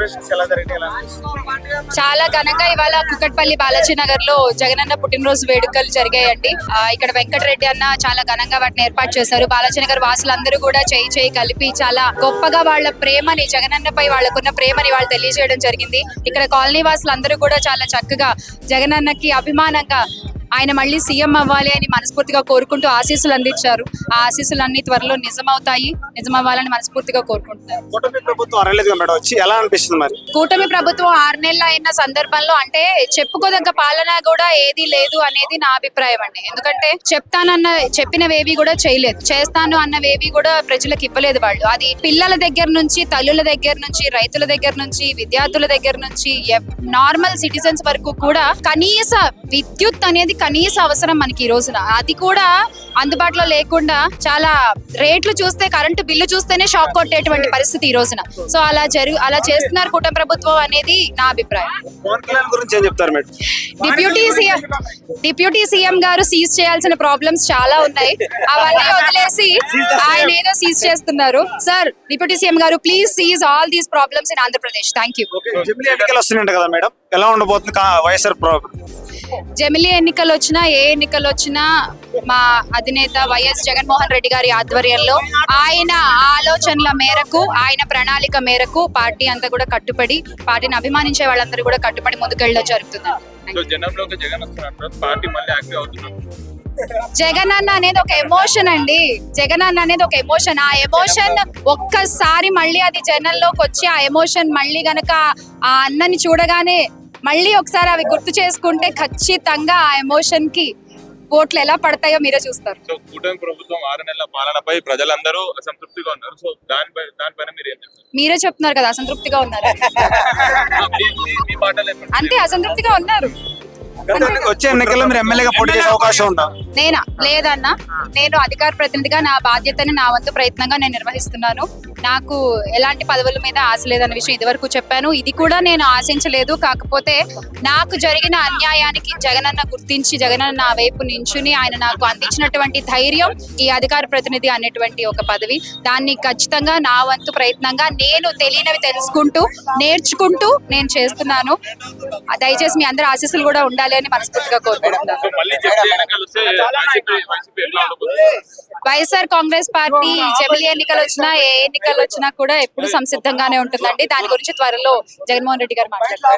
Celebrations ఎలా జరిగినాయి, ఎలా అనిపిస్తుంది? చాలా ఘనంగా ఇవాళ కుకట్పల్లి బాలాజీ నగర్ లో జగనన్న పుట్టినరోజు వేడుకలు జరిగాయండి. ఇక్కడ వెంకటరెడ్డి అన్న చాలా ఘనంగా వాటిని ఏర్పాటు చేశారు. బాలాజీ నగర్ వాసులందరూ కూడా చేయి కలిపి చాలా గొప్పగా వాళ్ళ ప్రేమని, జగనన్నపై వాళ్ళకున్న ప్రేమని వాళ్ళు తెలియజేయడం జరిగింది. ఇక్కడ కాలనీ వాసులందరూ కూడా చాలా చక్కగా జగనన్నకి అభిమానంగా ఆయన మళ్ళీ సీఎం అవ్వాలి అని మనస్ఫూర్తిగా కోరుకుంటూ ఆశీస్సులు అందించారు. ఆ ఆశీస్సులన్నీ త్వరలో నిజమవ్వాలని మనస్ఫూర్తిగా కోరుకుంటున్నారు. కూటమి ప్రభుత్వం 6 నెలలుగా మేడం వచ్చి ఎలా అనిపిస్తుంది మరి? కూటమి ప్రభుత్వం 6 నెలలు అయిన సందర్భంలో అంటే చెప్పుకోదగ్గ పాలన కూడా ఏది లేదు అనేది నా అభిప్రాయం అండి. ఎందుకంటే చెప్పినవేవి కూడా చేయలేదు, చేస్తాను అన్నవేవి కూడా ప్రజలకు ఇవ్వలేదు. వాళ్ళు అది పిల్లల దగ్గర నుంచి, తల్లుల దగ్గర నుంచి, రైతుల దగ్గర నుంచి, విద్యార్థుల దగ్గర నుంచి, నార్మల్ సిటిజన్స్ వరకు కూడా కనీస విద్యుత్ అనేది కనీస అవసరం మనకి ఈ రోజున. అది కూడా అందుబాటులో లేకుండా చాలా రేట్లు చూస్తే, కరెంటు బిల్లు చూస్తేనే షాక్ కొట్టేటువంటి పరిస్థితి ఈ రోజున. సో అలా చేస్తున్నారు కూటమి ప్రభుత్వం అనేది నా అభిప్రాయం. పవన్ కళ్యాణ్ గురించి ఏం చెప్తారు మేడం? డిప్యూటీ సీఎం గారు సీజ్ చేయాల్సిన ప్రాబ్లమ్స్ చాలా ఉన్నాయి. అవన్నీ వదిలేసి ఆయన ఏదో సీజ్ చేస్తున్నారు. సార్, డిప్యూటీ సీఎం గారు please seize all these problems in Andhra Pradesh. Thank you. జమిలీ ఎన్నికలు వస్తున్నాయి కదా మేడం, ఎలా ఉండబోతుంది వైఎస్ఆర్ ప్రాబ్లం? జమిలీ ఎన్నికలు వచ్చినా, ఏ ఎన్నికలు వచ్చినా మా అధినేత వైఎస్ జగన్మోహన్ రెడ్డి గారి ఆధ్వర్యంలో ఆయన ఆలోచనల మేరకు, ఆయన ప్రణాళిక మేరకు పార్టీ అంతా కూడా కట్టుబడి, పార్టీని అభిమానించే వాళ్ళందరూ కూడా కట్టుబడి ముందుకెళ్ళడం జరుగుతుంది. జగన్ అన్న అనేది ఒక ఎమోషన్ అండి. జగన్ అన్న అనేది ఒక ఎమోషన్. ఆ ఎమోషన్ ఒక్కసారి మళ్ళీ అది జనంలోకి వచ్చి, ఆ ఎమోషన్ మళ్ళీ గనక ఆ అన్నని చూడగానే మళ్ళీ ఒకసారి అవి గుర్తు చేసుకుంటే ఖచ్చితంగా ఆ ఎమోషన్ కి ఓట్లు ఎలా పడతాయో మీరే చూస్తారు. సో కూటమి ప్రభుత్వం 6 నెలల పాలనపై ప్రజలందరూ అసంతృప్తిగా ఉన్నారు. సో దానిపైన మీరు ఏం చెప్తారు? మీరే చెప్తున్నారు కదా అసంతృప్తిగా ఉన్నారు. అంతే, అసంతృప్తిగా ఉన్నారు. వచ్చే ఎన్నికల్లో మీరు ఎమ్మెల్యేగా పోటీ చేసే అవకాశం ఉందా? లేదన్నా. నేను అధికార ప్రతినిధిగా నా బాధ్యతని, నా వంతు ప్రయత్నంగా నేను నిర్వహిస్తున్నాను. నాకు ఎలాంటి పదవుల మీద ఆశ లేదన్న విషయం ఇదివరకు చెప్పాను. ఇది కూడా నేను ఆశించలేదు. కాకపోతే నాకు జరిగిన అన్యాయానికి జగనన్న గుర్తించి, జగనన్న నా వైపు నించుని ఆయన నాకు అందించినటువంటి ధైర్యం, ఈ అధికార ప్రతినిధి అనేటువంటి ఒక పదవి, దాన్ని ఖచ్చితంగా నా వంతు ప్రయత్నంగా నేను తెలియనివి తెలుసుకుంటూ, నేర్చుకుంటూ నేను చేస్తున్నాను. దయచేసి మీ అందరి ఆశీస్సులు కూడా ఉండాలి అని మనస్ఫూర్తిగా కోరుకుంటున్నాను. వైఎస్ఆర్ కాంగ్రెస్ పార్టీ జమిలీ ఎన్నికలు వచ్చినా, ఏ ఎన్నికలు వచ్చినా కూడా ఎప్పుడు సంసిద్ధంగానే ఉంటుందండి. దాని గురించి త్వరలో జగన్మోహన్ రెడ్డి గారు మాట్లాడతారు.